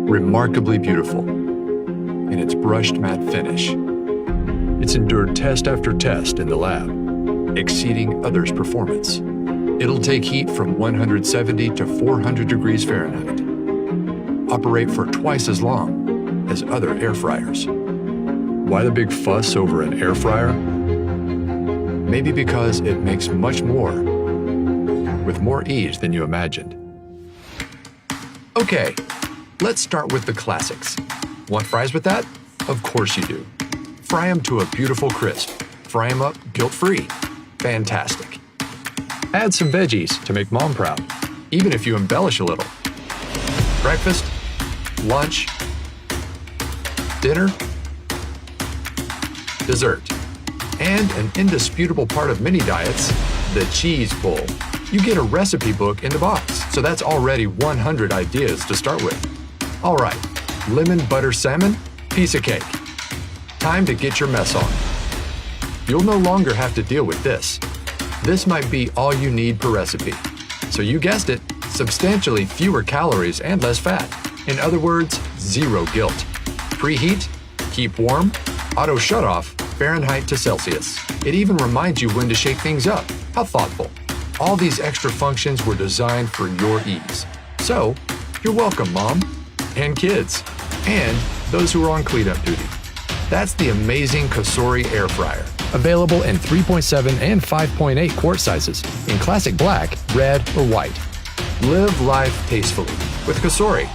remarkably beautiful in its brushed matte finish. It's endured test after test in the lab, exceeding others' performance. It'll take heat from 170 to 400 degrees Fahrenheit, operate for twice as long as other air fryers. Why the big fuss over an air fryer? Maybe because it makes much more with more ease than you imagined. Okay, let's start with the classics. Want fries with that? Of course you do. Fry them to a beautiful crisp. Fry them up guilt-free. Fantastic. Add some veggies to make mom proud, even if you embellish a little. Breakfast, lunch, dinner, dessert. And an indisputable part of many diets, the cheese bowl. You get a recipe book in the box, so that's already 100 ideas to start with. All right, lemon butter salmon, piece of cake. Time to get your mess on. You'll no longer have to deal with this. This might be all you need per recipe. So you guessed it, substantially fewer calories and less fat. In other words, zero guilt. Preheat, keep warm, auto shut-off, Fahrenheit to Celsius. It even reminds you when to shake things up. How thoughtful. All these extra functions were designed for your ease. So, you're welcome, Mom, and kids, and those who are on cleanup duty. That's the amazing COSORI air fryer. Available in 3.7 and 5.8 quart sizes in classic black, red, or white. Live life tastefully with COSORI.